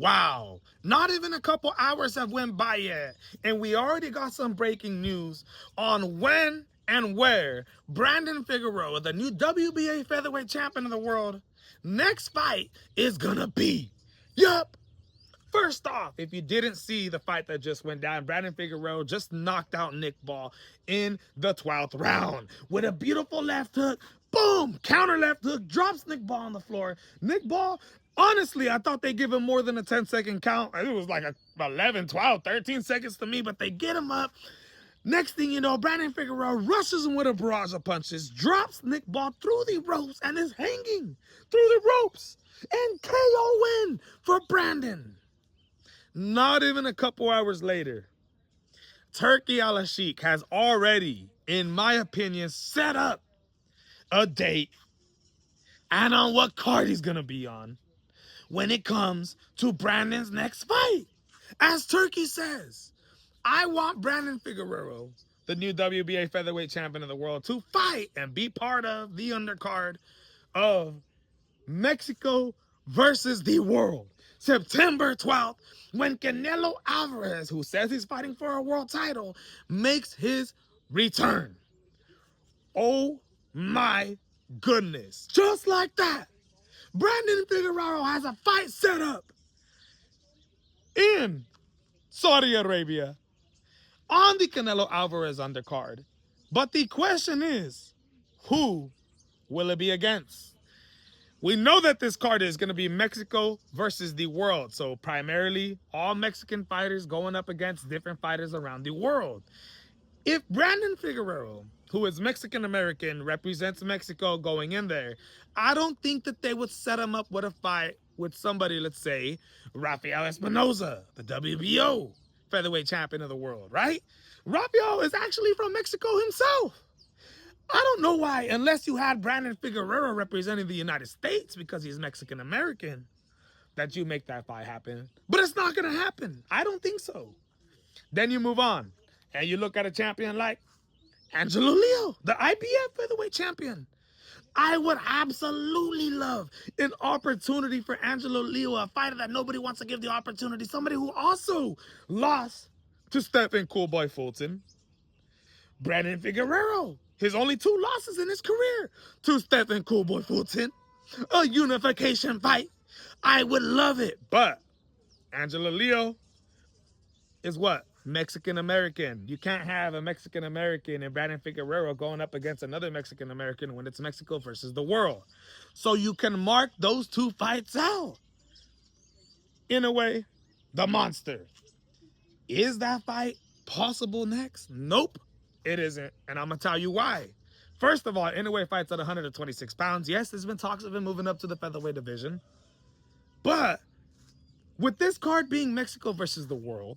Wow, not even a couple hours have went by yet, and we already got some breaking news on when and where Brandon Figueroa, the new WBA featherweight champion of the world, next fight is gonna be. Yup. First off, if you didn't see the fight that just went down, Brandon Figueroa just knocked out Nick Ball in the 12th round with a beautiful left hook. Boom! Counter left hook, drops Nick Ball on the floor. Nick Ball, honestly, I thought they'd give him more than a 10-second count. It was like 11, 12, 13 seconds to me, but they get him up. Next thing you know, Brandon Figueroa rushes him with a barrage of punches, drops Nick Ball through the ropes, and is hanging through the ropes. And KO win for Brandon. Not even a couple hours later, Turki Al-Sheikh has already, in my opinion, set up a date and on what card he's going to be on when it comes to Brandon's next fight. As Turki says, I want Brandon Figueroa, the new WBA featherweight champion of the world, to fight and be part of the undercard of Mexico versus the world. September 12th, when Canelo Alvarez, who says he's fighting for a world title, makes his return. Oh my goodness. Just like that, Brandon Figueroa has a fight set up in Saudi Arabia on the Canelo Alvarez undercard. But the question is, who will it be against? We know that this card is going to be Mexico versus the world. So primarily all Mexican fighters going up against different fighters around the world. If Brandon Figueroa, who is Mexican-American, represents Mexico going in there, I don't think that they would set him up with a fight with somebody, let's say, Rafael Espinoza, the WBO featherweight champion of the world, right? Rafael is actually from Mexico himself. I don't know why, unless you had Brandon Figueroa representing the United States because he's Mexican-American, that you make that fight happen. But it's not going to happen. I don't think so. Then you move on, and you look at a champion like Angelo Leo, the IBF featherweight champion. I would absolutely love an opportunity for Angelo Leo, a fighter that nobody wants to give the opportunity, somebody who also lost to Stephen Coolboy Fulton. Brandon Figueroa, his only 2 losses in his career, to Stephen Coolboy Fulton. A unification fight. I would love it. But Angelo Leo is what? Mexican-American. You can't have a Mexican-American and Brandon Figueroa going up against another Mexican-American when it's Mexico versus the world. So you can mark those 2 fights out. In a way, the monster. Is that fight possible next? Nope. It isn't, and I'm going to tell you why. First of all, Inoue fights at 126 pounds. Yes, there's been talks of him moving up to the featherweight division. But with this card being Mexico versus the world,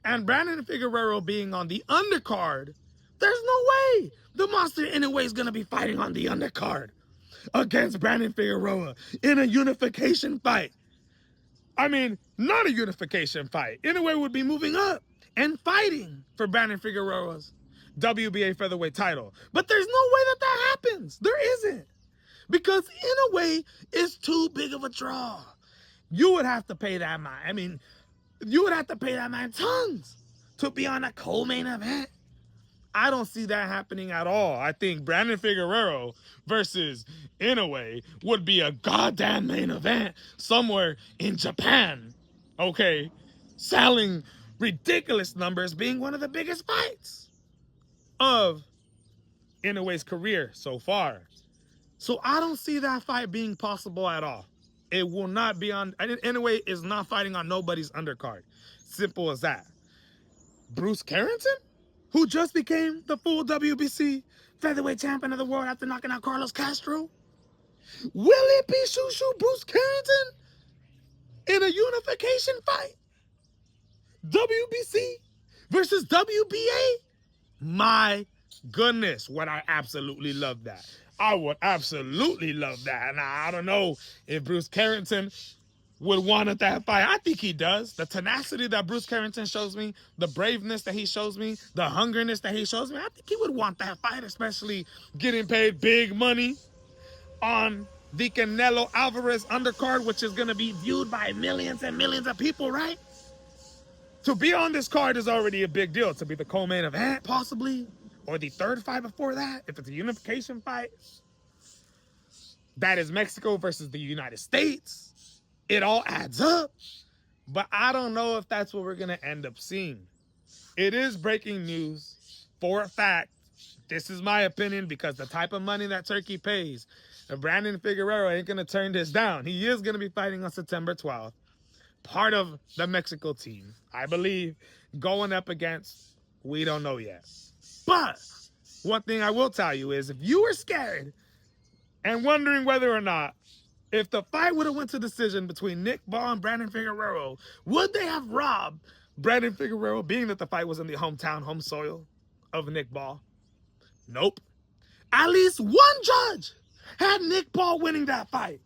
and Brandon Figueroa being on the undercard, there's no way the monster Inoue is going to be fighting on the undercard against Brandon Figueroa in a unification fight. I mean, not a unification fight. Inoue would be moving up and fighting for Brandon Figueroa's WBA featherweight title. But there's no way that that happens. There isn't. Because Inoue is too big of a draw. You would have to pay that man. I mean, you would have to pay that man tons to be on a co-main event. I don't see that happening at all. I think Brandon Figueroa versus Inoue would be a goddamn main event somewhere in Japan. Okay? Selling ridiculous numbers, being one of the biggest fights of Inoue's career so far. So I don't see that fight being possible at all. It will not be on. Inoue is not fighting on nobody's undercard. Simple as that. Bruce Carrington, who just became the full WBC featherweight champion of the world after knocking out Carlos Castro. Will it be Shushu Bruce Carrington in a unification fight? WBC versus WBA? My goodness, would I absolutely love that. I would absolutely love that. And I don't know if Bruce Carrington would want that fight. I think he does. The tenacity that Bruce Carrington shows me, the braveness that he shows me, the hungriness that he shows me, I think he would want that fight, especially getting paid big money on the Canelo Alvarez undercard, which is going to be viewed by millions and millions of people, right? To be on this card is already a big deal. To be the co-main event, possibly, or the third fight before that, if it's a unification fight. That is Mexico versus the United States. It all adds up. But I don't know if that's what we're going to end up seeing. It is breaking news for a fact. This is my opinion because the type of money that Turkey pays, Brandon Figueroa ain't going to turn this down. He is going to be fighting on September 12th. Part of the Mexico team, I believe, going up against, we don't know yet. But one thing I will tell you is if you were scared and wondering whether or not, if the fight would have went to decision between Nick Ball and Brandon Figueroa, would they have robbed Brandon Figueroa, being that the fight was in the hometown, home soil of Nick Ball? Nope. At least one judge had Nick Ball winning that fight.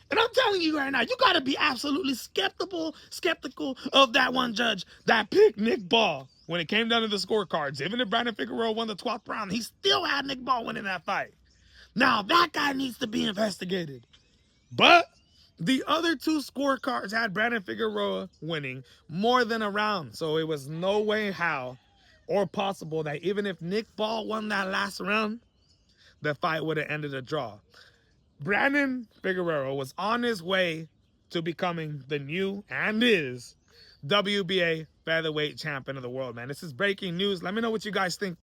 And I'm telling you right now, you got to be absolutely skeptical of that one judge that picked Nick Ball when it came down to the scorecards. Even if Brandon Figueroa won the 12th round, he still had Nick Ball winning that fight. Now, that guy needs to be investigated. But the other two scorecards had Brandon Figueroa winning more than a round. So it was no way how or possible that even if Nick Ball won that last round, the fight would have ended a draw. Brandon Figueroa was on his way to becoming the new and is WBA featherweight champion of the world, man. This is breaking news. Let me know what you guys think.